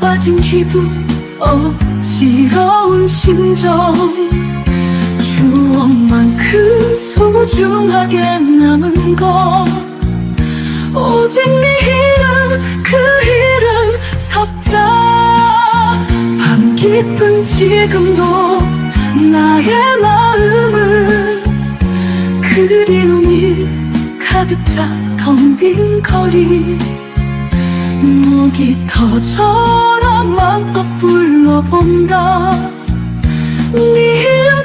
빠진 기분, 어지러운 심정, 추억만큼 소중하게 남은 건 오직 네 이름, 그 이름 석자. 밤 깊은 지금도 나의 마음은 그리움이 가득 차 텅 빈 거리. 무기터처럼 마음껏 불러본다. 네 이름